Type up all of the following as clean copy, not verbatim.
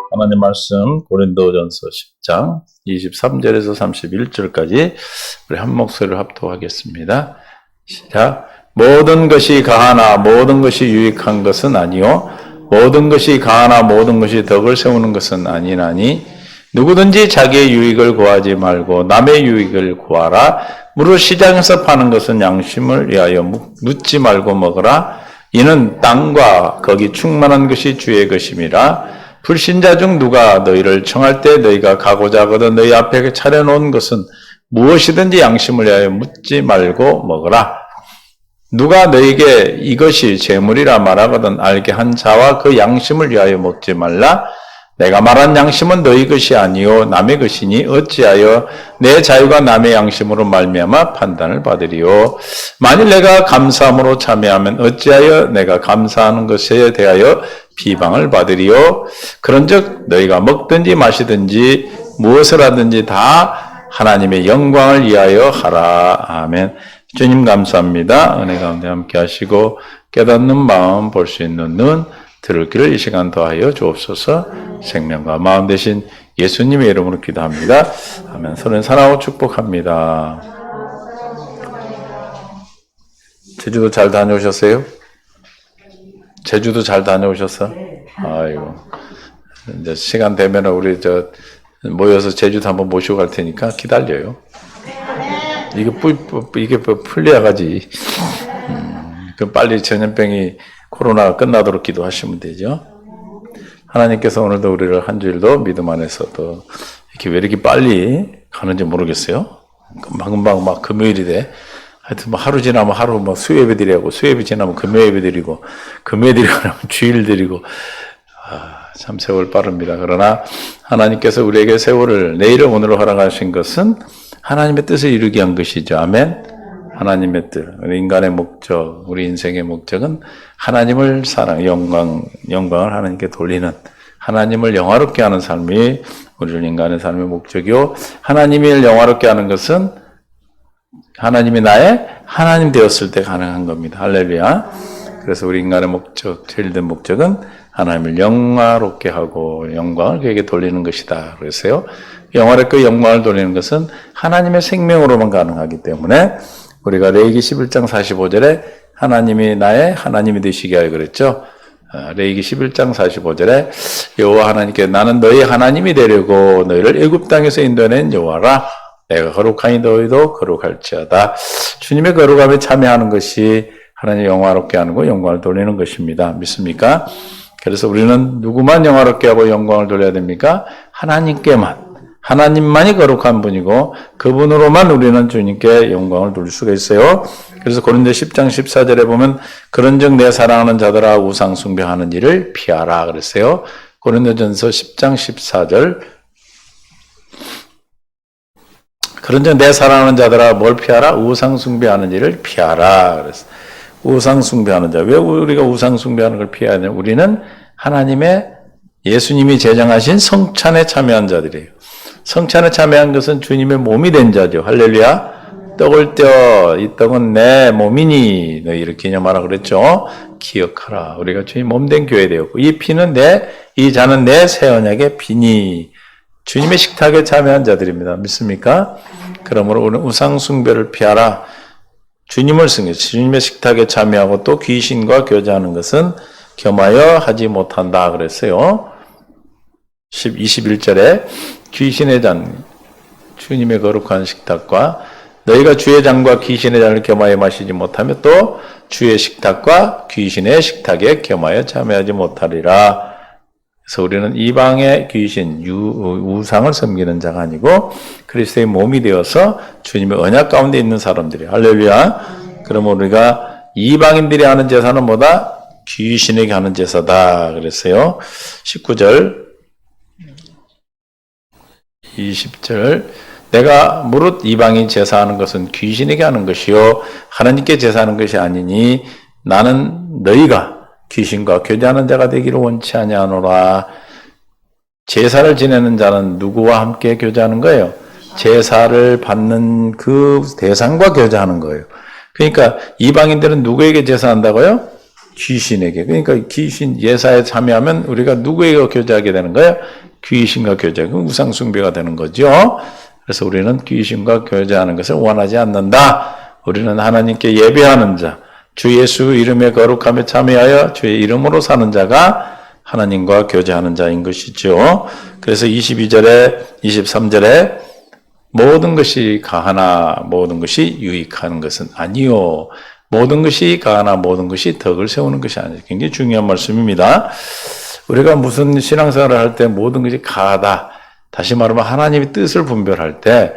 하나님 말씀 고린도전서 10장 23절에서 31절까지 우리 한 목소리로 합독하겠습니다. 시작. 모든 것이 가하나 모든 것이 유익한 것은 아니요 모든 것이 가하나 모든 것이 덕을 세우는 것은 아니나니 누구든지 자기의 유익을 구하지 말고 남의 유익을 구하라. 무릇 시장에서 파는 것은 양심을 위하여 묻지 말고 먹으라. 이는 땅과 거기 충만한 것이 주의 것임이라. 불신자 중 누가 너희를 청할 때 너희가 가고자 하거든 너희 앞에 차려놓은 것은 무엇이든지 양심을 위하여 묻지 말고 먹으라. 누가 너희에게 이것이 재물이라 말하거든 알게 한 자와 그 양심을 위하여 먹지 말라. 내가 말한 양심은 너희 것이 아니요 남의 것이니 어찌하여 내 자유가 남의 양심으로 말미암아 판단을 받으리요. 만일 내가 감사함으로 참여하면 어찌하여 내가 감사하는 것에 대하여 비방을 받으리요. 그런즉 너희가 먹든지 마시든지 무엇을 하든지 다 하나님의 영광을 위하여 하라. 아멘. 주님 감사합니다. 은혜 가운데 함께 하시고 깨닫는 마음 볼 수 있는 눈 들을 길을 이 시간 더하여 주옵소서. 생명과 마음 되신 예수님의 이름으로 기도합니다. 아멘. 서로 사랑하고 축복합니다. 제주도 잘 다녀오셨어요? 제주도 잘 다녀오셨어? 아이고. 이제 시간 되면 우리 모여서 제주도 한번 모시고 갈 테니까 기다려요. 이게 풀려야가지. 그럼 빨리 전염병이 코로나가 끝나도록 기도하시면 되죠. 하나님께서 오늘도 우리를 한 주일도 믿음 안에서 또 이렇게 왜 이렇게 빨리 가는지 모르겠어요. 금방 막 금요일이 돼. 하여튼 뭐 하루 지나면 하루 뭐 수요예배 드리고 수요예배 지나면 금요예배 드리고 금요일이 지나면 주일 드리고 참 세월 빠릅니다. 그러나 하나님께서 우리에게 세월을 내일을 오늘로 허락하신 것은 하나님의 뜻을 이루기 위한 것이죠. 아멘. 하나님의 뜻, 우리 인간의 목적, 우리 인생의 목적은 하나님을 영광을 하나님께 돌리는 하나님을 영화롭게 하는 삶이 우리를 인간의 삶의 목적이요. 하나님을 영화롭게 하는 것은 하나님이 나의 하나님 되었을 때 가능한 겁니다. 할렐루야. 그래서 우리 인간의 목적, 제일된 목적은 하나님을 영화롭게 하고 영광을 그에게 돌리는 것이다. 그래서요. 영화롭게 영광을 돌리는 것은 하나님의 생명으로만 가능하기 때문에 우리가 레위기 11장 45절에 하나님이 나의 하나님이 되시게 하여 그랬죠. 레위기 11장 45절에 여호와 하나님께 나는 너희 하나님이 되려고 너희를 애굽 땅에서 인도해낸 여호와라. 내가 거룩하니 너희도 거룩할지어다. 주님의 거룩함에 참여하는 것이 하나님 영화롭게 하는 거 영광을 돌리는 것입니다. 믿습니까? 그래서 우리는 누구만 영화롭게 하고 영광을 돌려야 됩니까? 하나님만이 거룩한 분이고 그분으로만 우리는 주님께 영광을 돌릴 수가 있어요. 그래서 고린도 10장 14절에 보면 그런즉 내 사랑하는 자들아 우상 숭배하는 일을 피하라 그랬어요. 고린도전서 10장 14절 그런즉 내 사랑하는 자들아 뭘 피하라? 우상 숭배하는 일을 피하라 그랬어요. 우상 숭배하는 자. 왜 우리가 우상 숭배하는 걸 피해야 되냐? 우리는 하나님의 예수님이 제정하신 성찬에 참여한 자들이에요. 성찬에 참여한 것은 주님의 몸이 된 자죠. 할렐루야. 떡을 떼어 이 떡은 내 몸이니 너희 이렇게 기념하라 그랬죠. 기억하라. 우리가 주님 몸된 교회 되었고 이 피는 이 잔은 내 새 언약의 피니. 주님의 식탁에 참여한 자들입니다. 믿습니까? 그러므로 우리는 우상 숭배를 피하라. 주님을 승해 주님의 식탁에 참여하고 또 귀신과 교제하는 것은 겸하여 하지 못한다 그랬어요. 21절에 귀신의 잔, 주님의 거룩한 식탁과 너희가 주의 잔과 귀신의 잔을 겸하여 마시지 못하며 또 주의 식탁과 귀신의 식탁에 겸하여 참여하지 못하리라. 그래서 우리는 이방의 귀신, 우상을 섬기는 자가 아니고 그리스도의 몸이 되어서 주님의 언약 가운데 있는 사람들이에요. 할렐루야. 그러면 우리가 이방인들이 하는 제사는 뭐다? 귀신에게 하는 제사다. 그랬어요. 19절, 20절 내가 무릇 이방인 제사하는 것은 귀신에게 하는 것이요 하나님께 제사하는 것이 아니니 나는 너희가 귀신과 교제하는 자가 되기를 원치 아니하노라. 제사를 지내는 자는 누구와 함께 교제하는 거예요? 제사를 받는 그 대상과 교제하는 거예요. 그러니까 이방인들은 누구에게 제사한다고요? 귀신에게. 그러니까 귀신 예사에 참여하면 우리가 누구에게 교제하게 되는 거예요? 귀신과 교제. 그 우상 숭배가 되는 거죠. 그래서 우리는 귀신과 교제하는 것을 원하지 않는다. 우리는 하나님께 예배하는 자, 주 예수 이름의 거룩함에 참여하여 주의 이름으로 사는 자가 하나님과 교제하는 자인 것이죠. 그래서 22절에 23절에 모든 것이 가하나 모든 것이 유익하는 것은 아니요. 모든 것이 가하나 모든 것이 덕을 세우는 것이 아니에요. 굉장히 중요한 말씀입니다. 우리가 무슨 신앙생활을 할 때 모든 것이 가하다. 다시 말하면 하나님의 뜻을 분별할 때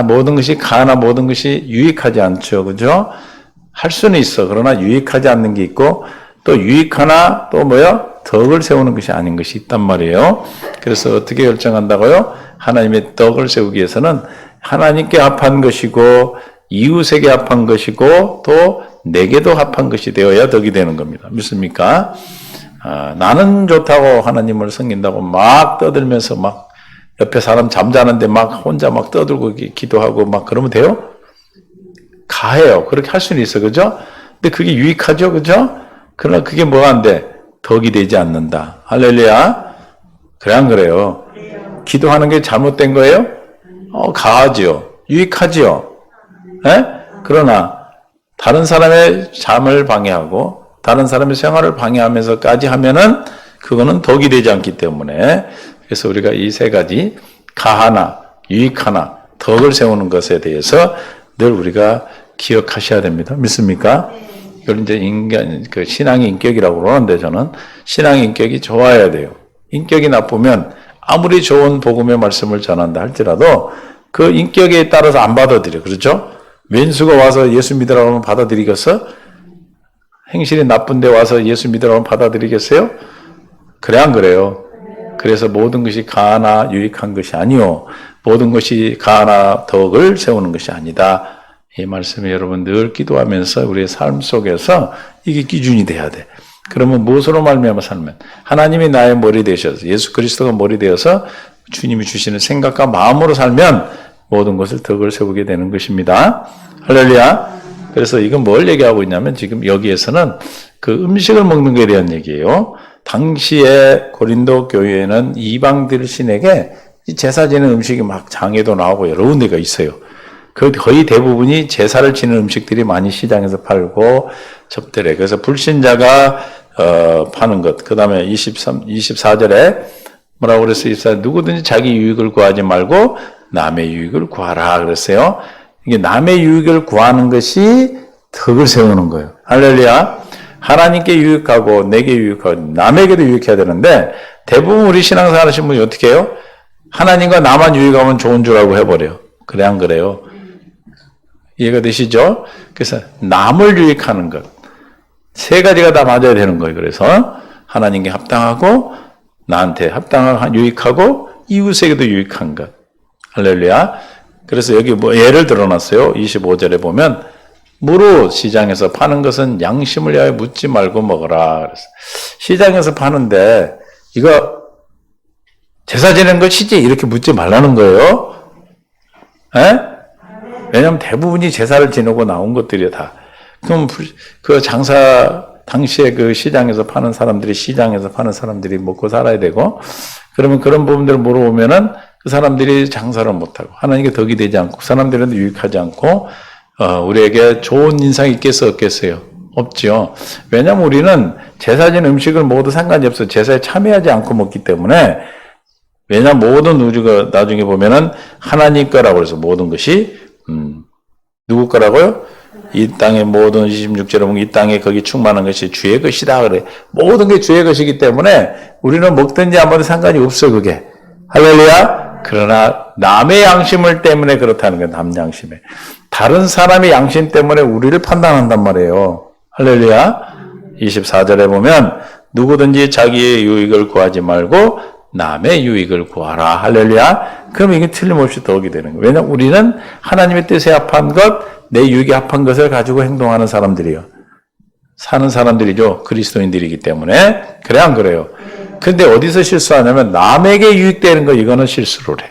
모든 것이 가하나 모든 것이 유익하지 않죠. 그죠? 할 수는 있어. 그러나 유익하지 않는 게 있고 또 유익하나 또 덕을 세우는 것이 아닌 것이 있단 말이에요. 그래서 어떻게 결정한다고요? 하나님의 덕을 세우기 위해서는 하나님께 합한 것이고 이웃에게 합한 것이고 또 내게도 합한 것이 되어야 덕이 되는 겁니다. 믿습니까? 나는 좋다고 하나님을 섬긴다고 막 떠들면서 막 옆에 사람 잠자는데 막 혼자 막 떠들고 기도하고 막 그러면 돼요? 가해요. 그렇게 할 수는 있어. 그죠? 근데 그게 유익하죠. 그죠? 그러나 그게 뭐가 안 돼? 덕이 되지 않는다. 할렐루야. 그래 안 그래요? 기도하는 게 잘못된 거예요? 가하지요. 유익하지요. 에? 그러나 다른 사람의 잠을 방해하고 다른 사람의 생활을 방해하면서까지 하면은 그거는 덕이 되지 않기 때문에 그래서 우리가 이 세 가지 가하나 유익하나 덕을 세우는 것에 대해서 늘 우리가 기억하셔야 됩니다. 믿습니까? 이걸 이제 그 신앙의 인격이라고 그러는데 저는 신앙의 인격이 좋아야 돼요. 인격이 나쁘면 아무리 좋은 복음의 말씀을 전한다 할지라도 그 인격에 따라서 안 받아들여. 그렇죠? 왼수가 와서 예수 믿으라고 하면 받아들이겠어? 행실이 나쁜데 와서 예수 믿으라고 하면 받아들이겠어요? 그래 안 그래요? 그래서 모든 것이 가하나 유익한 것이 아니요. 모든 것이 가하나 덕을 세우는 것이 아니다. 이 말씀에 여러분 늘 기도하면서 우리의 삶 속에서 이게 기준이 돼야 돼. 그러면 무엇으로 말미암아 살면 하나님이 나의 머리 되셔서 예수 그리스도가 머리 되어서 주님이 주시는 생각과 마음으로 살면 모든 것을 덕을 세우게 되는 것입니다. 할렐루야. 그래서 이건 뭘 얘기하고 있냐면 지금 여기에서는 그 음식을 먹는 것에 대한 얘기예요. 당시에 고린도 교회에는 이방들 신에게 제사 지는 음식이 막 장에도 나오고 여러 군데가 있어요. 그 거의 대부분이 제사를 지는 음식들이 많이 시장에서 팔고 접대래. 그래서 불신자가 파는 것. 그 다음에 24절에 뭐라고 그랬어요? 24절 누구든지 자기 유익을 구하지 말고 남의 유익을 구하라 그랬어요. 이게 남의 유익을 구하는 것이 덕을 세우는 거예요. 할렐루야. 하나님께 유익하고 내게 유익하고 남에게도 유익해야 되는데 대부분 우리 신앙생활 하시는 분이 어떻게 해요? 하나님과 나만 유익하면 좋은 줄 알고 해버려요. 그래 안 그래요? 이해가 되시죠? 그래서 남을 유익하는 것. 세 가지가 다 맞아야 되는 거예요. 그래서 하나님께 합당하고 나한테 합당하고 유익하고 이웃에게도 유익한 것. 할렐루야. 그래서 여기 뭐 예를 들어놨어요. 25절에 보면 무릇 시장에서 파는 것은 양심을 위하여 묻지 말고 먹어라. 그래서 시장에서 파는데 이거 제사 지내는 것이지 이렇게 묻지 말라는 거예요. 에? 왜냐하면 대부분이 제사를 지내고 나온 것들이 다. 그럼 그 장사 당시에 그 시장에서 파는 사람들이 시장에서 파는 사람들이 먹고 살아야 되고 그러면 그런 부분들을 물어보면은 그 사람들이 장사를 못하고 하나님께 덕이 되지 않고 사람들한테 유익하지 않고 우리에게 좋은 인상이 있겠어 없겠어요? 없죠. 왜냐하면 우리는 제사 지는 음식을 먹어도 상관이 없어요. 제사에 참여하지 않고 먹기 때문에 왜냐하면 모든 우주가 나중에 보면은 하나님 거라고 해서 모든 것이 누구 거라고요? 이 땅의 모든 26절에 보면 이 땅에 거기 충만한 것이 주의 것이다 그래. 모든 게 주의 것이기 때문에 우리는 먹든지 안 먹든 상관이 없어 그게. 할렐루야. 그러나 남의 양심을 때문에 그렇다는 거예요. 남 양심에. 다른 사람의 양심 때문에 우리를 판단한단 말이에요. 할렐루야. 24절에 보면 누구든지 자기의 유익을 구하지 말고 남의 유익을 구하라. 할렐루야. 그럼 이게 틀림없이 덕이 되는 거예요. 왜냐하면 우리는 하나님의 뜻에 합한 것, 내 유익에 합한 것을 가지고 행동하는 사람들이요. 사는 사람들이죠. 그리스도인들이기 때문에. 그래 안 그래요? 근데 어디서 실수하냐면 남에게 유익되는 거 이거는 실수를 해.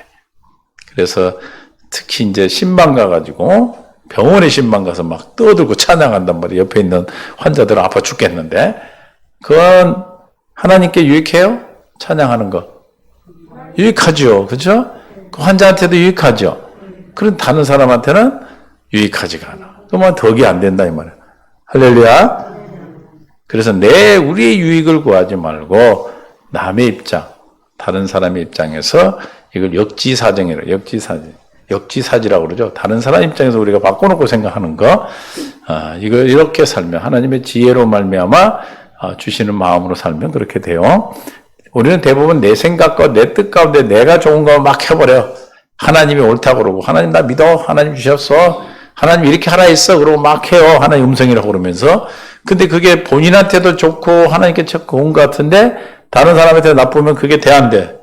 그래서 특히 이제 신방 가가지고 병원에 신방 가서 막 떠들고 찬양한단 말이에요. 옆에 있는 환자들은 아파 죽겠는데. 그건 하나님께 유익해요? 찬양하는 거. 유익하죠. 그죠? 그 환자한테도 유익하죠. 그런 다른 사람한테는 유익하지가 않아. 그러면 덕이 안 된다 이 말이야. 할렐루야. 그래서 우리의 유익을 구하지 말고 남의 입장, 다른 사람의 입장에서 이걸 역지사정이라고, 역지사지라고 그러죠. 다른 사람 입장에서 우리가 바꿔놓고 생각하는 거, 이걸 이렇게 살면 하나님의 지혜로 말미암아 주시는 마음으로 살면 그렇게 돼요. 우리는 대부분 내 생각과 내 뜻 가운데 내가 좋은 거 막 해버려. 하나님이 옳다고 그러고, 하나님 나 믿어, 하나님 주셨어, 하나님 이렇게 하라 했어, 그러고 막 해요. 하나님 음성이라고 그러면서. 근데 그게 본인한테도 좋고 하나님께 좋은 것 같은데 다른 사람한테 나쁘면 그게 돼 안 돼?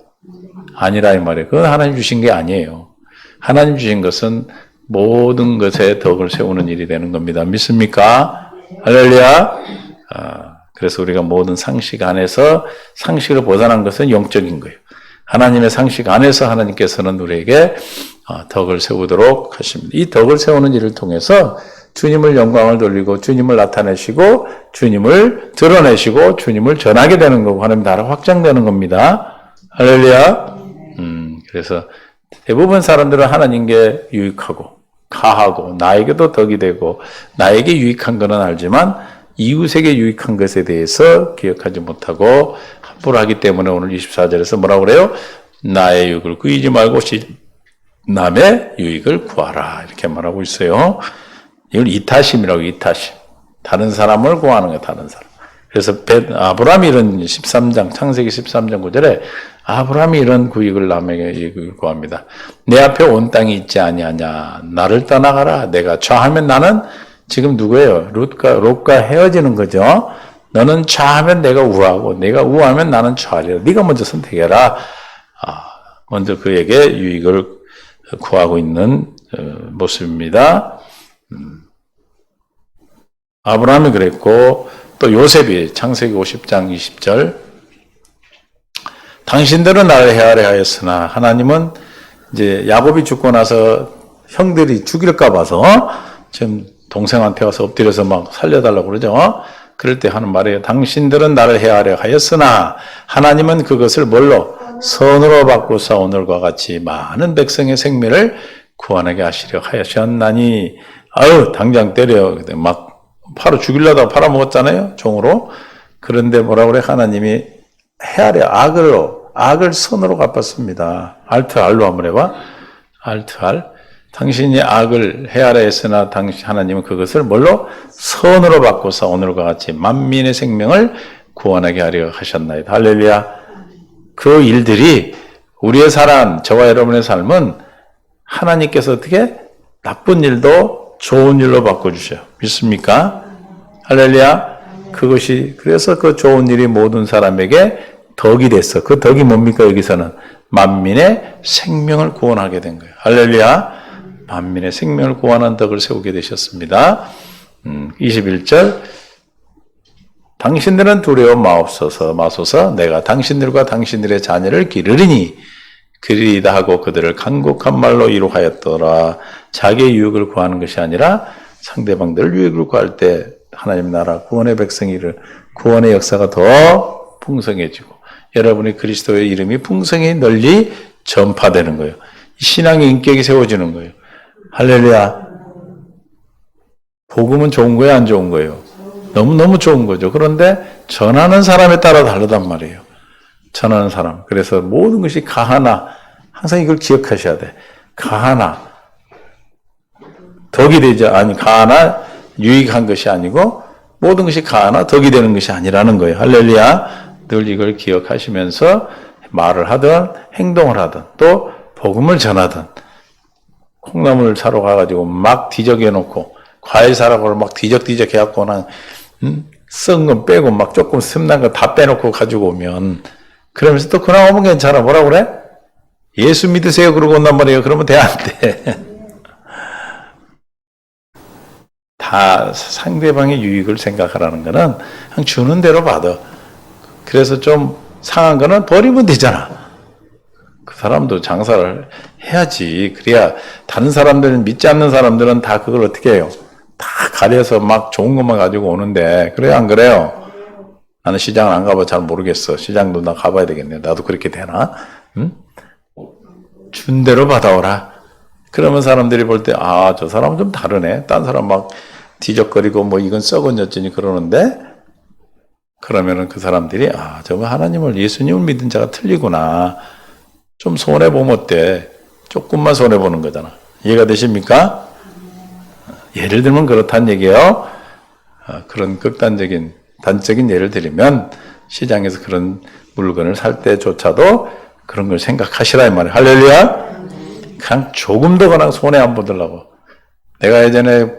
아니라 이 말이에요. 그건 하나님 주신 게 아니에요. 하나님 주신 것은 모든 것에 덕을 세우는 일이 되는 겁니다. 믿습니까? 할렐루야. 그래서 우리가 모든 상식 안에서 상식을 벗어난 것은 영적인 거예요. 하나님의 상식 안에서 하나님께서는 우리에게 덕을 세우도록 하십니다. 이 덕을 세우는 일을 통해서 주님을 영광을 돌리고 주님을 나타내시고 주님을 드러내시고 주님을 전하게 되는 거고 하나님 나라 확장되는 겁니다. 할렐루야. 그래서 대부분 사람들은 하나님께 유익하고 가하고 나에게도 덕이 되고 나에게 유익한 것은 알지만 이웃에게 유익한 것에 대해서 기억하지 못하고 함부로 하기 때문에 오늘 24절에서 뭐라고 그래요? 나의 유익을 구이지 말고 남의 유익을 구하라 이렇게 말하고 있어요. 이걸 이타심이라고. 이타심. 다른 사람을 구하는 거예요. 다른 사람. 그래서 아브라함이 이런 13장 창세기 13장 9절에 아브라함이 이런 구익을 남에게 유익을 구합니다. 내 앞에 온 땅이 있지 아니하냐. 나를 떠나가라. 내가 좌하면 나는 지금 누구예요? 롯과 헤어지는 거죠. 너는 좌하면 내가 우하고 내가 우하면 나는 좌하리라. 네가 먼저 선택해라. 먼저 그에게 유익을 구하고 있는 모습입니다. 아브라함이 그랬고 또 요셉이 창세기 50장 20절 당신들은 나를 헤아려 하였으나 하나님은 이제 야곱이 죽고 나서 형들이 죽일까 봐서 지금 동생한테 와서 엎드려서 막 살려달라고 그러죠. 그럴 때 하는 말이에요. 당신들은 나를 헤아려 하였으나 하나님은 그것을 뭘로? 선으로 바꾸사 오늘과 같이 많은 백성의 생명을 구원하게 하시려 하셨나니 아유 당장 때려. 막 바로 죽이려다가 팔아먹었잖아요. 종으로. 그런데 뭐라고 그래? 하나님이 헤아려 악을 선으로 갚았습니다. 알트알로 한번 해봐. 알트알. 당신이 악을 헤아려 했으나 하나님은 그것을 뭘로? 선으로 바꿔서 오늘과 같이 만민의 생명을 구원하게 하려 하셨나이다. 할렐루야. 그 일들이 우리의 삶, 저와 여러분의 삶은 하나님께서 어떻게 나쁜 일도 좋은 일로 바꿔주셔요. 믿습니까? 할렐루야. 그것이 그래서 그 좋은 일이 모든 사람에게 덕이 됐어. 그 덕이 뭡니까? 여기서는 만민의 생명을 구원하게 된 거예요. 할렐루야. 만민의 생명을 구원하는 덕을 세우게 되셨습니다. 21절 당신들은 두려워 마소서 내가 당신들과 당신들의 자녀를 기르리니 그리이다 하고 그들을 간곡한 말로 이루하였더라. 자기의 유익을 구하는 것이 아니라 상대방들 유익을 구할 때 하나님 나라 구원의 백성이를 구원의 역사가 더 풍성해지고 여러분의 그리스도의 이름이 풍성히 널리 전파되는 거예요. 신앙의 인격이 세워지는 거예요. 할렐루야. 복음은 좋은 거예요, 안 좋은 거예요? 너무너무 좋은 거죠. 그런데 전하는 사람에 따라 다르단 말이에요. 전하는 사람. 그래서 모든 것이 가하나 항상 이걸 기억하셔야 돼. 가하나 덕이 되지 아니 가하나 유익한 것이 아니고 모든 것이 가하나 덕이 되는 것이 아니라는 거예요. 할렐루야. 늘 이걸 기억하시면서 말을 하든 행동을 하든 또 복음을 전하든 콩나물 사러 가가지고 막 뒤적여 놓고 과일 사라고 막 뒤적뒤적 해갖고 썩은 건 빼고 막 조금 습난 거 다 빼놓고 가지고 오면 그러면서 또 그냥 오면 괜찮아. 뭐라고 그래? 예수 믿으세요. 그러고 온단 말이에요. 그러면 돼, 안 돼? 다 상대방의 유익을 생각하라는 거는 그냥 주는 대로 받아. 그래서 좀 상한 거는 버리면 되잖아. 그 사람도 장사를 해야지. 그래야 다른 사람들은, 믿지 않는 사람들은 다 그걸 어떻게 해요? 다 가려서 막 좋은 것만 가지고 오는데, 그래요, 안 그래요? 나는 시장을 안 가봐 잘 모르겠어. 시장도 나 가봐야 되겠네. 나도 그렇게 되나? 응? 준 대로 받아오라. 그러면 사람들이 볼 때, 아, 저 사람은 좀 다르네. 딴 사람 막 뒤적거리고 뭐 이건 썩은 여전히 그러는데, 그러면은 그 사람들이, 아, 저거 하나님을, 예수님을 믿은 자가 틀리구나. 좀 손해보면 어때? 조금만 손해보는 거잖아. 이해가 되십니까? 예를 들면 그렇다는 얘기예요. 그런 극단적인, 단적인 예를 들면 시장에서 그런 물건을 살 때조차도 그런 걸 생각하시라 이 말이에요. 할렐루야. 그냥 조금 더 그냥 손해 안 보더라고. 내가 예전에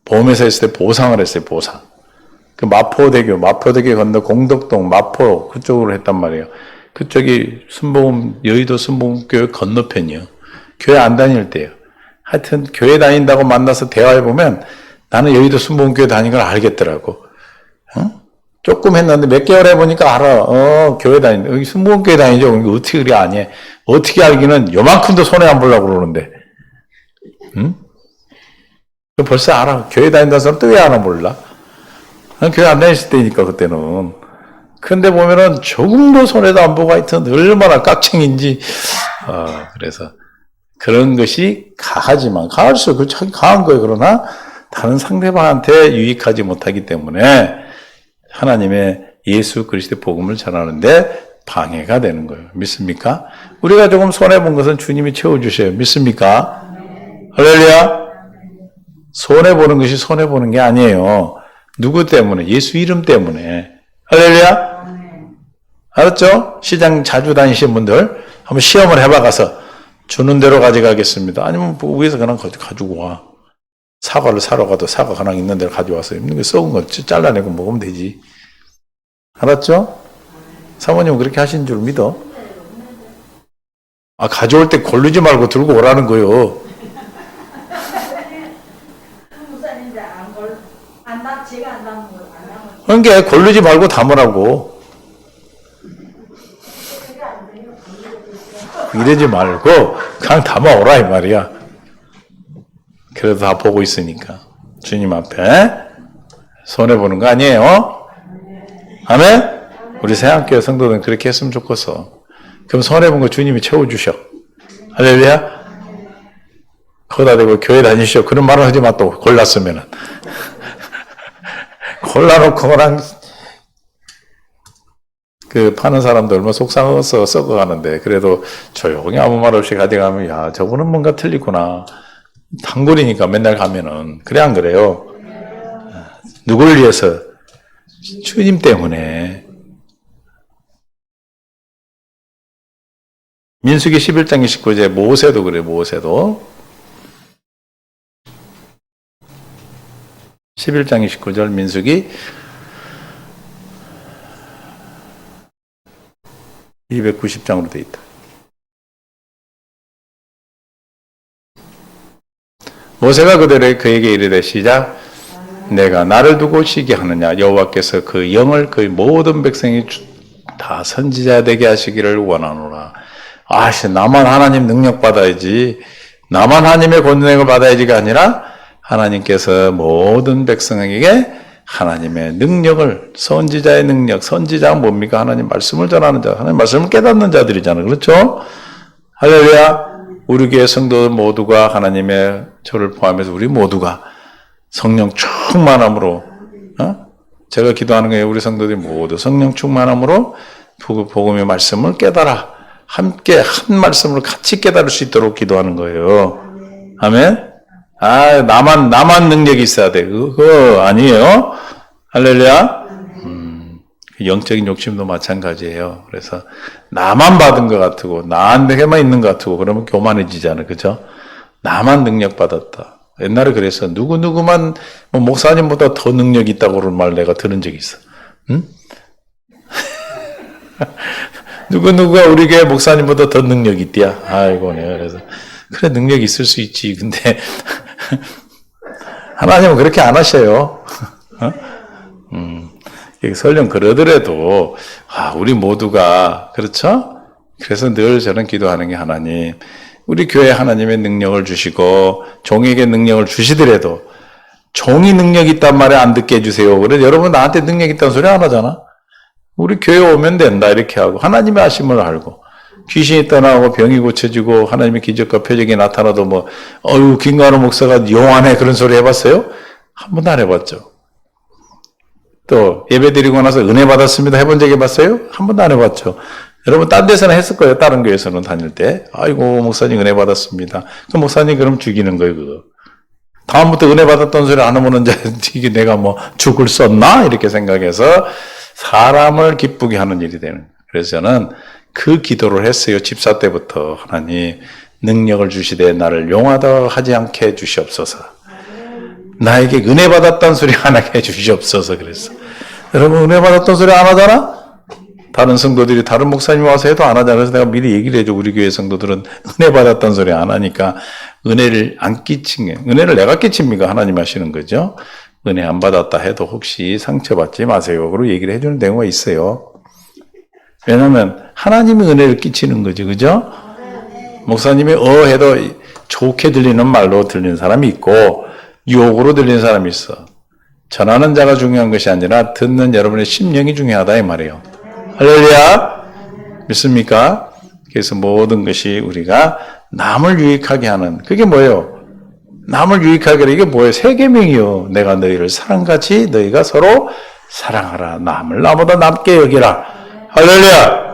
보험회사에 있을 때 보상을 했어요. 보상. 그 마포대교 건너 공덕동 마포 그쪽으로 했단 말이에요. 그쪽이 여의도 순복음교회 건너편이요. 교회 안 다닐 때요. 하여튼 교회 다닌다고 만나서 대화해보면 나는 여의도 순복음교회 다닌 걸 알겠더라고. 조금 했는데 몇 개월 해보니까 알아. 교회 다닌다. 여기 순복음교회 다니죠. 어떻게 그리 아니? 어떻게 알기는 요만큼도 손해 안 보려고 그러는데. 응? 벌써 알아. 교회 다닌다는 사람 또 왜 알아 몰라? 교회 안 다녔을 때니까 그때는. 근데 보면은 조금도 손해도 안 보고 하여튼 얼마나 깍쟁인지. 그래서 그런 것이 가하지만 가할수록 그 참 강한 거예요. 그러나 다른 상대방한테 유익하지 못하기 때문에 하나님의 예수 그리스도의 복음을 전하는데 방해가 되는 거예요. 믿습니까? 우리가 조금 손해본 것은 주님이 채워주셔요. 믿습니까? 할렐루야. 손해보는 것이 손해보는 게 아니에요. 누구 때문에? 예수 이름 때문에. 할렐루야. 알았죠? 시장 자주 다니시는 분들 한번 시험을 해봐 가서 주는 대로 가져가겠습니다. 아니면 뭐 위에서 그냥 가지고 와. 사과를 사러 가도 사과 그냥 있는 대로 가져와서 있는 거 썩은 거 잘라내고 먹으면 되지. 알았죠? 사모님은 그렇게 하신 줄 믿어? 가져올 때 고르지 말고 들고 오라는 거요. 그러니까 고르지 말고 담으라고. 이러지 말고 그냥 담아오라 이 말이야. 그래도 다 보고 있으니까 주님 앞에 손해보는 거 아니에요? 아멘? 우리 새학교 성도들은 그렇게 했으면 좋겠어. 그럼 손해본 거 주님이 채워주셔. 할렐루야. 거기다 대고 교회 다니시오. 그런 말을 하지 마. 또 골랐으면은 골라놓고 그냥 그 파는 사람도 얼마나 속상해서 썩어가는데 그래도 조용히 아무 말 없이 가져가면 야 저분은 뭔가 틀리구나. 단골이니까 맨날 가면은 그래 안 그래요? 누구를 위해서? 주님 때문에. 민수기 11장 29절 모세도 그래. 모세도 11장 29절 민수기 290장으로 되어 있다. 모세가 그에게 이르되 시작. 내가 나를 두고 쉬게 하느냐 여호와께서 그 영을 그 모든 백성이 다 선지자 되게 하시기를 원하노라. 나만 하나님 능력 받아야지. 나만 하나님의 권능을 받아야지가 아니라 하나님께서 모든 백성에게 하나님의 능력을, 선지자의 능력, 선지자는 뭡니까? 하나님 말씀을 전하는 자, 하나님 말씀을 깨닫는 자들이잖아요. 그렇죠? 할렐루야. 우리 교회 성도들 모두가 하나님의 저를 포함해서 우리 모두가 성령 충만함으로, 제가 기도하는 거예요. 우리 성도들이 모두 성령 충만함으로 복음의 말씀을 깨달아 함께 한 말씀으로 같이 깨달을 수 있도록 기도하는 거예요. 아멘. 나만 능력이 있어야 돼. 그거 아니에요. 할렐루야. 영적인 욕심도 마찬가지예요. 그래서 나만 받은 것 같고 나한테만 있는 것 같고 그러면 교만해지잖아요. 그죠? 나만 능력 받았다. 옛날에 그래서 누구누구만 목사님보다 더 능력이 있다고 그런 말 내가 들은 적이 있어. 응? 누구누구가 우리 교회 목사님보다 더 능력이 있대야. 아이고 내가 그래서 그래 능력이 있을 수 있지. 근데 하나님은 그렇게 안 하셔요. 설령 그러더라도 우리 모두가 그렇죠? 그래서 늘 저는 기도하는 게 하나님, 우리 교회 하나님의 능력을 주시고 종에게 능력을 주시더라도 종이 능력 있단 말에 안 듣게 해주세요. 그래서 여러분 나한테 능력 있다는 소리 안 하잖아. 우리 교회 오면 된다 이렇게 하고 하나님의 하심을 알고 귀신이 떠나고 병이 고쳐지고 하나님의 기적과 표적이 나타나도 뭐 김관호 목사가 용하네 그런 소리 해봤어요? 한 번도 안 해봤죠. 또 예배 드리고 나서 은혜 받았습니다 해본 적 해봤어요? 한 번도 안 해봤죠. 여러분 딴 데서는 했을 거예요. 다른 교회에서는 다닐 때 아이고 목사님 은혜 받았습니다. 그 목사님 그럼 죽이는 거예요 그거. 다음부터 은혜 받았던 소리 안 하면은 이게 내가 뭐 죽을 썼나 이렇게 생각해서 사람을 기쁘게 하는 일이 되는 거예요. 그래서 저는 그 기도를 했어요. 집사 때부터 하나님 능력을 주시되 나를 용하다 하지 않게 해 주시옵소서. 나에게 은혜 받았다는 소리 안 하게 해 주시옵소서. 그랬어. 여러분 은혜 받았던 소리 안 하잖아? 다른 성도들이 다른 목사님 와서 해도 안 하잖아. 그래서 내가 미리 얘기를 해줘. 우리 교회 성도들은 은혜 받았다는 소리 안 하니까 은혜를 안 끼친 게 은혜를 내가 끼칩니까? 하나님 하시는 거죠. 은혜 안 받았다 해도 혹시 상처받지 마세요. 그리고 얘기를 해주는 경우가 있어요. 왜냐하면 하나님이 은혜를 끼치는 거지, 그죠? 목사님이 해도 좋게 들리는 말로 들리는 사람이 있고 유혹으로 들리는 사람이 있어. 전하는 자가 중요한 것이 아니라 듣는 여러분의 심령이 중요하다 이 말이에요. 할렐루야! 믿습니까? 그래서 모든 것이 우리가 남을 유익하게 하는 그게 뭐예요? 남을 유익하게 하는 이게 뭐예요? 세 계명이요. 내가 너희를 사랑같이 너희가 서로 사랑하라. 남을 나보다 남게 여기라. 할렐루야!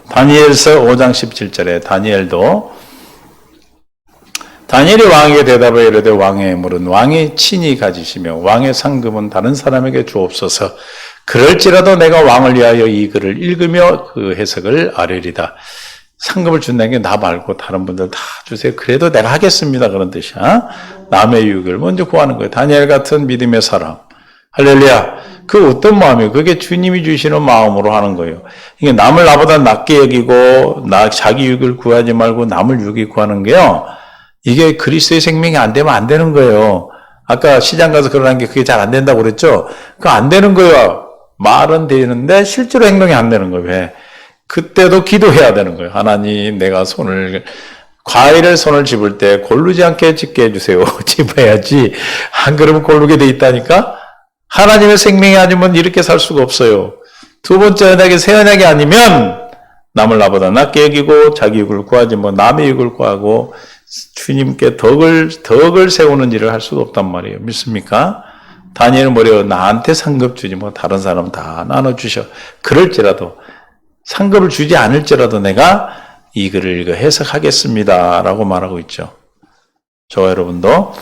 다니엘서 5장 17절에 다니엘이 왕에게 대답하여 이르되 왕의 물은 왕이 친히 가지시며 왕의 상급은 다른 사람에게 주옵소서. 그럴지라도 내가 왕을 위하여 이 글을 읽으며 그 해석을 아뢰리다. 상급을 준다는 게 나 말고 다른 분들 다 주세요. 그래도 내가 하겠습니다. 그런 뜻이야. 남의 유익을 먼저 구하는 거예요. 다니엘 같은 믿음의 사람. 할렐루야. 그 어떤 마음이에요? 그게 주님이 주시는 마음으로 하는 거예요. 이게 남을 나보다 낮게 여기고 자기 유익을 구하지 말고 남을 유익 구하는 게요. 이게 그리스도의 생명이 안 되면 안 되는 거예요. 아까 시장 가서 그러는 게 그게 잘 안 된다고 그랬죠? 그거 안 되는 거예요. 말은 되는데 실제로 행동이 안 되는 거예요. 왜? 그때도 기도해야 되는 거예요. 하나님 내가 과일을 손을 집을 때 고르지 않게 집게 해주세요. 집어야지. 안 그러면 고르게 돼 있다니까? 하나님의 생명이 아니면 이렇게 살 수가 없어요. 두 번째 언약이 새 언약이 아니면 남을 나보다 낮게 여기고 자기 유익을 구하지 뭐 남의 유익을 구하고 주님께 덕을 세우는 일을 할 수가 없단 말이에요. 믿습니까? 다니엘은 뭐래요? 나한테 상급 주지 뭐 다른 사람 다 나눠주셔. 그럴지라도 상급을 주지 않을지라도 내가 이 글을 읽어 해석하겠습니다 라고 말하고 있죠. 저와 여러분도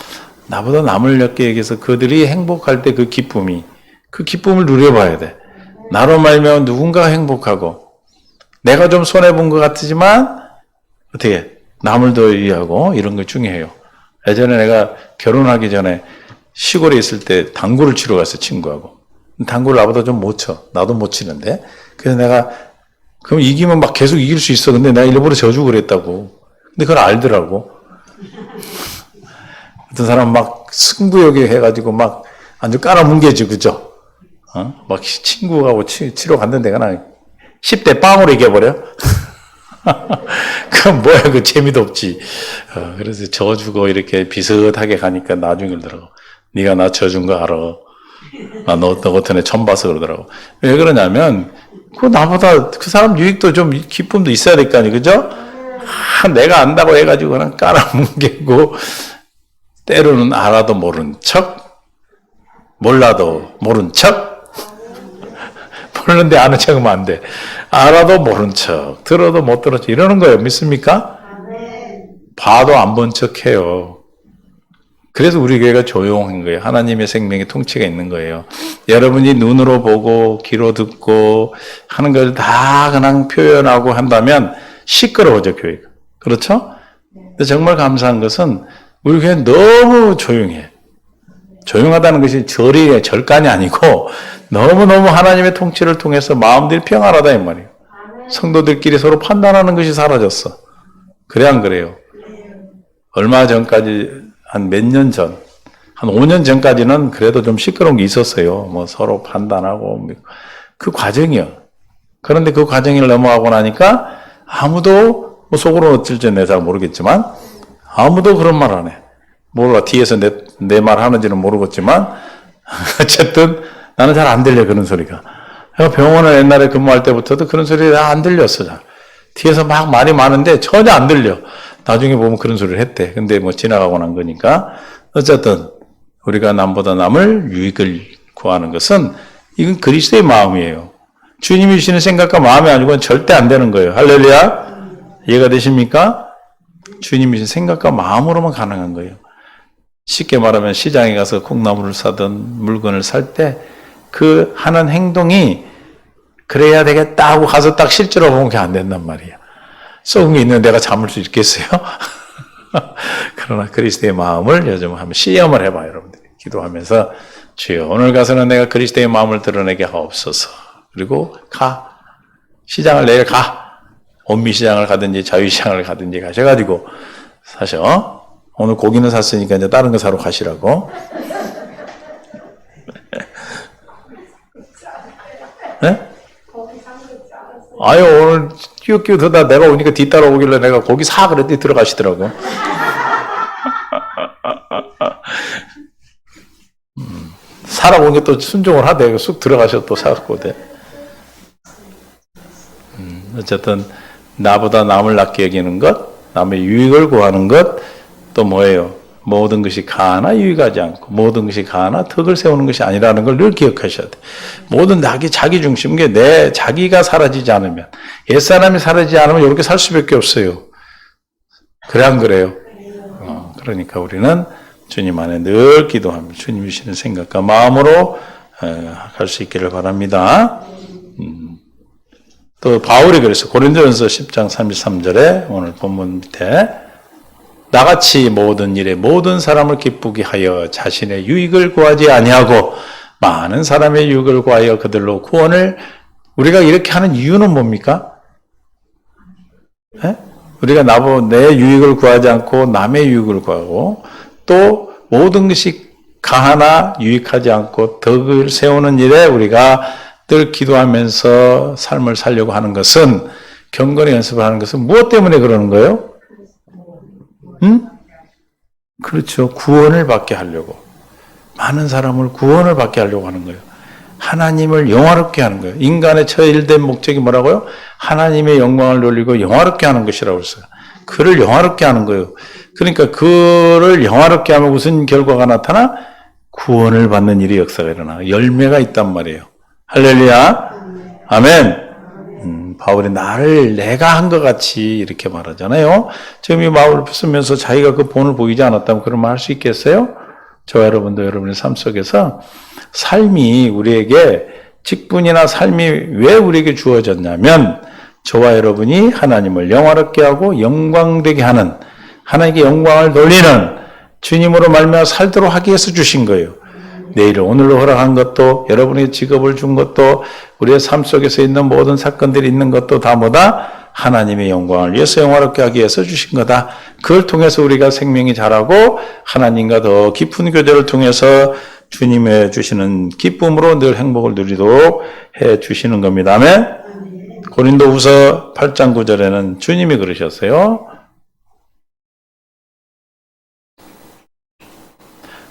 나보다 남을 낮게 여기서 그들이 행복할 때 그 기쁨을 누려봐야 돼. 나로 말미암아 누군가가 행복하고 내가 좀 손해본 것 같지만 어떻게 남을 더 이해하고 이런 거 중요해요. 예전에 내가 결혼하기 전에 시골에 있을 때 당구를 치러 갔어요. 친구하고. 당구를 나보다 좀 못 쳐. 나도 못 치는데. 그래서 내가 그럼 이기면 막 계속 이길 수 있어. 근데 내가 일부러 져주고 그랬다고. 근데 그걸 알더라고. 어떤 사람 막 승부욕에 해가지고 막 아주 깔아뭉개지, 그죠? 막 친구하고 치러 갔는데 그나 10대 빵으로 이겨버려? 그럼 뭐야, 그 재미도 없지. 그래서 져주고 이렇게 비슷하게 가니까 나중에 그러더라고. 네가 나 져준 거 알아. 너 같은 애 처음 봐서 그러더라고. 왜 그러냐면, 나보다 그 사람 유익도 좀 기쁨도 있어야 될 거 아니, 그죠? 내가 안다고 해가지고 그냥 깔아뭉개고, 때로는 알아도 모른 척, 몰라도 모른 척, 모르는데 아는 척하면 안 돼. 알아도 모른 척, 들어도 못 들은 척, 이러는 거예요. 믿습니까? 봐도 안 본 척 해요. 그래서 우리 교회가 조용한 거예요. 하나님의 생명의 통치가 있는 거예요. 여러분이 눈으로 보고 귀로 듣고 하는 걸 다 그냥 표현하고 한다면 시끄러워져, 교회가. 그렇죠? 근데 정말 감사한 것은 우리 교회는 너무 조용해. 조용하다는 것이 절간이 아니고 너무너무 하나님의 통치를 통해서 마음들이 평안하다 이 말이에요. 성도들끼리 서로 판단하는 것이 사라졌어. 그래 안 그래요? 얼마 전까지 한 몇 년 전, 한 5년 전까지는 그래도 좀 시끄러운 게 있었어요. 뭐 서로 판단하고 그 과정이요. 그런데 그 과정을 넘어가고 나니까 아무도 뭐 속으로는 어쩔지 내가 잘 모르겠지만 아무도 그런 말 안 해. 몰라. 뒤에서 내 말 하는지는 모르겠지만 어쨌든 나는 잘 안 들려 그런 소리가. 병원에 옛날에 근무할 때부터도 그런 소리가 안 들렸어. 잘. 뒤에서 막 말이 많은데 전혀 안 들려. 나중에 보면 그런 소리를 했대. 근데 뭐 지나가고 난 거니까 어쨌든 우리가 남보다 남을 유익을 구하는 것은 이건 그리스도의 마음이에요. 주님이 주시는 생각과 마음이 아니고는 절대 안 되는 거예요. 할렐루야. 이해가 되십니까? 주님이 주신 생각과 마음으로만 가능한 거예요. 쉽게 말하면 시장에 가서 콩나물을 사든 물건을 살 때 그 하는 행동이 그래야 되겠다 하고 가서 딱 실제로 보면 그게 안 된단 말이에요. 썩은 게 있는데 내가 참을 수 있겠어요? 그러나 그리스도의 마음을 요즘 한번 시험을 해봐요, 여러분들이. 기도하면서 주여 오늘 가서는 내가 그리스도의 마음을 드러내게 하옵소서. 그리고 시장을 내일 온미시장을 가든지 자유시장을 가든지 가셔가지고 사셔. 오늘 고기는 샀으니까 이제 다른 거 사러 가시라고. 네? 아유, 오늘 끼우끼우 더다 내가 오니까 뒤따라오길래 내가 고기 사 그랬더니 들어가시더라고. 사라고 오니까 또 순종을 하대. 쑥 들어가셔 또 사갖고 돼. 어쨌든 나보다 남을 낮게 여기는 것, 남의 유익을 구하는 것, 또 뭐예요? 모든 것이 가나 유익하지 않고 모든 것이 가나 덕을 세우는 것이 아니라는 걸 늘 기억하셔야 돼. 모든 낙이 자기 중심, 게 내 자기가 사라지지 않으면, 옛사람이 사라지지 않으면 이렇게 살 수밖에 없어요. 그래 안 그래요? 그러니까 우리는 주님 안에 늘 기도하며 주님이 주시는 생각과 마음으로 갈 수 있기를 바랍니다. 또 바울이 그래서 고린도전서 10장 33절에 오늘 본문 밑에 나같이 모든 일에 모든 사람을 기쁘게 하여 자신의 유익을 구하지 아니하고 많은 사람의 유익을 구하여 그들로 구원을, 우리가 이렇게 하는 이유는 뭡니까? 에? 우리가 내 유익을 구하지 않고 남의 유익을 구하고 또 모든 것이 가하나 유익하지 않고 덕을 세우는 일에 우리가 늘 기도하면서 삶을 살려고 하는 것은, 경건의 연습을 하는 것은 무엇 때문에 그러는 거예요? 그렇죠. 구원을 받게 하려고. 많은 사람을 구원을 받게 하려고 하는 거예요. 하나님을 영화롭게 하는 거예요. 인간의 처일된 목적이 뭐라고요? 하나님의 영광을 돌리고 영화롭게 하는 것이라고 했어요. 그를 영화롭게 하는 거예요. 그러니까 그를 영화롭게 하면 무슨 결과가 나타나? 구원을 받는 일이 역사가 일어나. 열매가 있단 말이에요. 할렐루야. 아멘. 바울이 나를 내가 한 것 같이 이렇게 말하잖아요. 지금 이 바울을 쓰면서 자기가 그 본을 보이지 않았다면 그런 말 할 수 있겠어요? 저와 여러분도 여러분의 삶 속에서 삶이 우리에게, 직분이나 삶이 왜 우리에게 주어졌냐면 저와 여러분이 하나님을 영화롭게 하고 영광되게 하는, 하나님께 영광을 돌리는 주님으로 말미암아 살도록 하기 위해서 주신 거예요. 내일을 오늘로 허락한 것도, 여러분의 직업을 준 것도, 우리의 삶 속에서 있는 모든 사건들이 있는 것도 다 뭐다? 하나님의 영광을 위해서 영화롭게 하기 위해서 주신 거다. 그걸 통해서 우리가 생명이 자라고 하나님과 더 깊은 교제를 통해서 주님의 주시는 기쁨으로 늘 행복을 누리도록 해 주시는 겁니다. 아멘. 고린도후서 8장 9절에는 주님이 그러셨어요.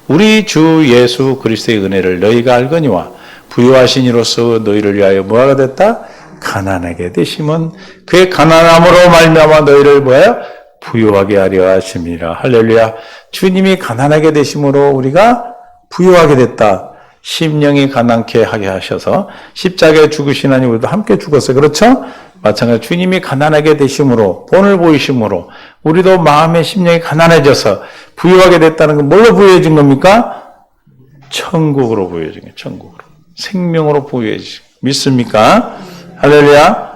우리 주 예수 그리스도의 은혜를 너희가 알거니와 부요하신 이로써 너희를 위하여 뭐가 됐다? 가난하게 되심은 그의 가난함으로 말미암아 너희를 뭐예요? 부요하게 하려 하심이라. 할렐루야. 주님이 가난하게 되심으로 우리가 부요하게 됐다. 심령이 가난케 하게 하셔서 십자가에 죽으시나니 우리도 함께 죽었어요. 그렇죠? 마찬가지로 주님이 가난하게 되심으로, 본을 보이심으로 우리도 마음의 심령이 가난해져서 부유하게 됐다는 건 뭘로 부유해진 겁니까? 천국으로 부유해진 거예요. 천국으로. 생명으로 부유해진 거예요. 믿습니까? 할렐루야.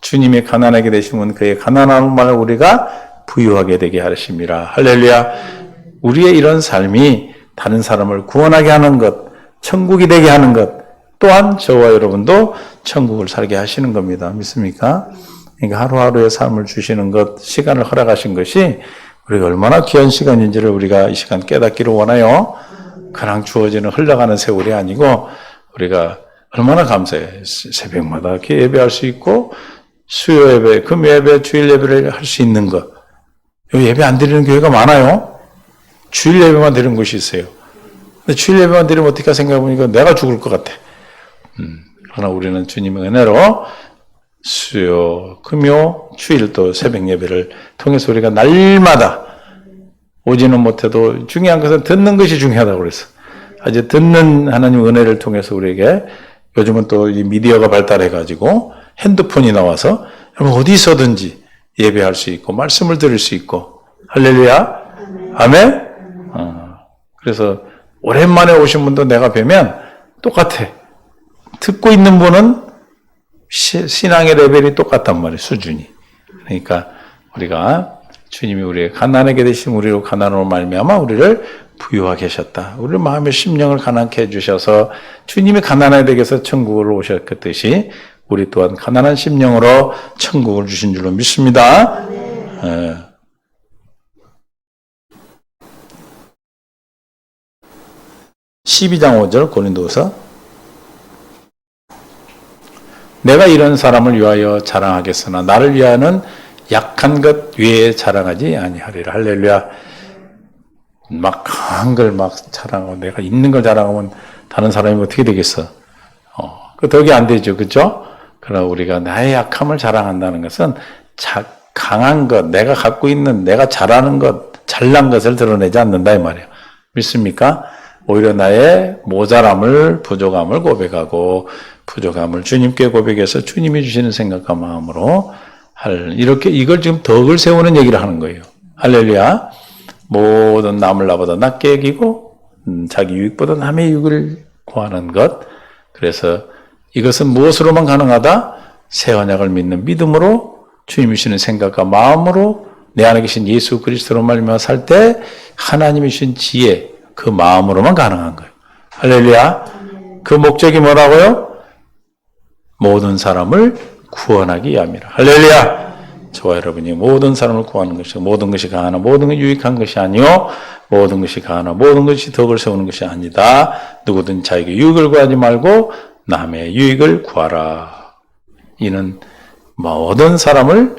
주님이 가난하게 되시면 그의 가난함을 우리가 부유하게 되게 하심이라. 할렐루야. 우리의 이런 삶이 다른 사람을 구원하게 하는 것, 천국이 되게 하는 것, 또한 저와 여러분도 천국을 살게 하시는 겁니다. 믿습니까? 그러니까 하루하루의 삶을 주시는 것, 시간을 허락하신 것이 우리가 얼마나 귀한 시간인지를 우리가 이 시간 깨닫기를 원해요. 그냥 주어지는 흘러가는 세월이 아니고 우리가 얼마나 감사해. 새벽마다 이렇게 예배할 수 있고, 수요 예배, 금 예배, 주일 예배를 할 수 있는 것. 여기 예배 안 드리는 교회가 많아요. 주일 예배만 드리는 곳이 있어요. 근데 주일 예배만 드리면 어떻게 생각해보니까 내가 죽을 것 같아. 그러나 우리는 주님의 은혜로 수요, 금요, 주일 또 새벽 예배를 통해서 우리가 날마다 오지는 못해도 중요한 것은 듣는 것이 중요하다고 그랬어. 아주 듣는 하나님 은혜를 통해서 우리에게 요즘은 또 이 미디어가 발달해가지고 핸드폰이 나와서 여러분 어디서든지 예배할 수 있고 말씀을 들을 수 있고 할렐루야 아멘. 그래서 오랜만에 오신 분도 내가 뵈면 똑같아. 듣고 있는 분은 신앙의 레벨이 똑같단 말이에요. 수준이. 그러니까 우리가 주님이 우리의 가난하게 되신 우리로 가난으로 말미암아 우리를 부유하게 하셨다. 우리 마음의 심령을 가난케 해주셔서 주님이 가난하게 되게 해서 천국으로 오셨듯이 우리 또한 가난한 심령으로 천국을 주신 줄로 믿습니다. 12장 5절 고린도서 내가 이런 사람을 위하여 자랑하겠으나 나를 위하여는 약한 것 외에 자랑하지 아니하리라. 할렐루야. 막 강한 걸 막 자랑하고 내가 있는 걸 자랑하면 다른 사람이 어떻게 되겠어? 그 덕이 안 되죠. 그렇죠? 그러나 우리가 나의 약함을 자랑한다는 것은 강한 것, 내가 갖고 있는 내가 잘하는 것, 잘난 것을 드러내지 않는다 이 말이에요. 믿습니까? 오히려 나의 모자람을, 부족함을 고백하고 부족함을 주님께 고백해서 주님이 주시는 생각과 마음으로 이렇게 이걸 지금 덕을 세우는 얘기를 하는 거예요. 할렐루야. 모든 남을 나보다 낮게 여기고 자기 유익보다 남의 유익을 구하는 것. 그래서 이것은 무엇으로만 가능하다? 새 언약을 믿는 믿음으로 주님이 주시는 생각과 마음으로 내 안에 계신 예수 그리스도로 말미암아 살 때 하나님이 주신 지혜 그 마음으로만 가능한 거예요. 할렐루야. 그 목적이 뭐라고요? 모든 사람을 구원하기 위함이라. 할렐루야. 저와 여러분이 모든 사람을 구하는 것이 모든 것이 가하나 모든 것이 유익한 것이 아니요 모든 것이 가하나 모든 것이 덕을 세우는 것이 아니다. 누구든 자에게 유익을 구하지 말고 남의 유익을 구하라. 이는 모든 사람을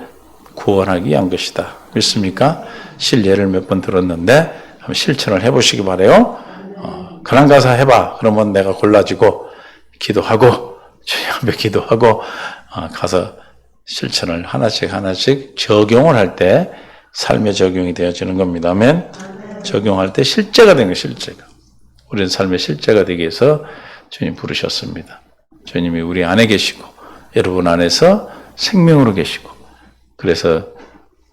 구원하기 위한 것이다. 믿습니까? 실례를 몇 번 들었는데 한번 실천을 해보시기 바래요. 그런 가사 해봐. 그러면 내가 골라지고 기도하고 주님 앞에 기도하고 가서 실천을 하나씩 적용을 할 때 삶의 적용이 되어지는 겁니다. 아멘. 적용할 때 실제가 되는 거예요. 실제가. 우리는 삶의 실제가 되기 위해서 주님 부르셨습니다. 주님이 우리 안에 계시고 여러분 안에서 생명으로 계시고 그래서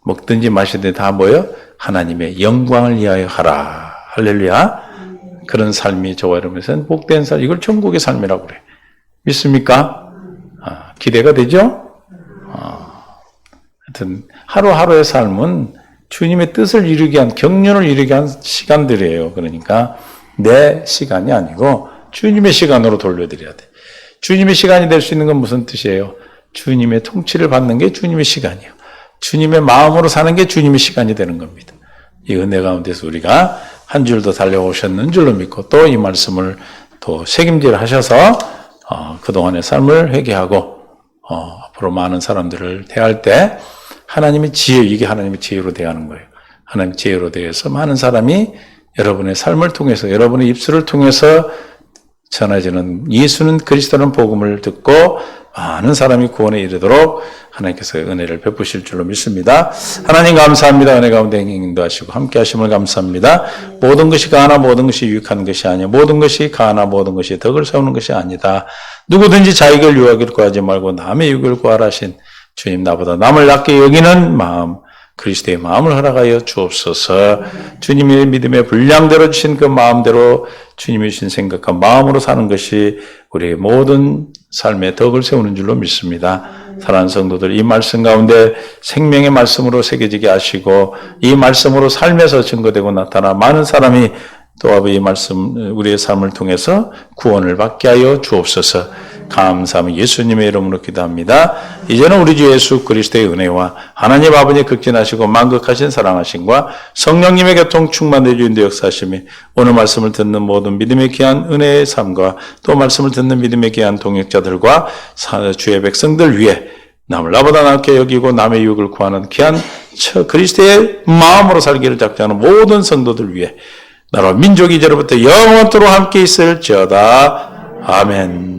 먹든지 마시든지 다 뭐예요? 하나님의 영광을 위하여 하라. 할렐루야. 그런 삶이 저와 여러분에서는 복된 삶, 이걸 천국의 삶이라고 그래요. 믿습니까? 기대가 되죠? 하여튼 하루하루의 삶은 주님의 뜻을 이루기 위한, 경륜을 이루기 위한 시간들이에요. 그러니까 내 시간이 아니고 주님의 시간으로 돌려드려야 돼. 주님의 시간이 될 수 있는 건 무슨 뜻이에요? 주님의 통치를 받는 게 주님의 시간이에요. 주님의 마음으로 사는 게 주님의 시간이 되는 겁니다. 이 은혜 가운데서 우리가 한 줄도 달려오셨는 줄로 믿고 또 이 말씀을 또 책임질 하셔서 그동안의 삶을 회개하고 앞으로 많은 사람들을 대할 때 하나님의 지혜, 이게 하나님의 지혜로 대하는 거예요. 하나님의 지혜로 대해서 많은 사람이 여러분의 삶을 통해서 여러분의 입술을 통해서 전해지는 예수는 그리스도라는 복음을 듣고 많은 사람이 구원에 이르도록 하나님께서 은혜를 베푸실 줄로 믿습니다. 하나님 감사합니다. 은혜 가운데 인도하시고 함께 하심을 감사합니다. 모든 것이 가하나 모든 것이 유익한 것이 아니요 모든 것이 가하나 모든 것이 덕을 세우는 것이 아니다. 누구든지 자익을 유익을 구하지 말고 남의 유익을 구하라 하신 주님, 나보다 남을 낮게 여기는 마음, 그리스도의 마음을 허락하여 주옵소서. 주님의 믿음의 분량대로 주신 그 마음대로 주님이 주신 생각과 마음으로 사는 것이 우리의 모든 삶의 덕을 세우는 줄로 믿습니다. 사랑하는 성도들, 이 말씀 가운데 생명의 말씀으로 새겨지게 하시고 이 말씀으로 삶에서 증거되고 나타나 많은 사람이 또 이 말씀 우리의 삶을 통해서 구원을 받게 하여 주옵소서. 감사하며 예수님의 이름으로 기도합니다. 이제는 우리 주 예수 그리스도의 은혜와 하나님 아버지의 극진하시고 만극하신 사랑하심과 성령님의 교통 충만되어 주인도 역사하심이 오늘 말씀을 듣는 모든 믿음의 귀한 은혜의 삶과 또 말씀을 듣는 믿음의 귀한 동역자들과 주의 백성들 위해 남을 나보다 낫게 여기고 남의 유익을 구하는 귀한 그리스도의 마음으로 살기를 작정하는 모든 성도들 위해 나라 민족이 이제로부터 영원토록 함께 있을지어다. 아멘.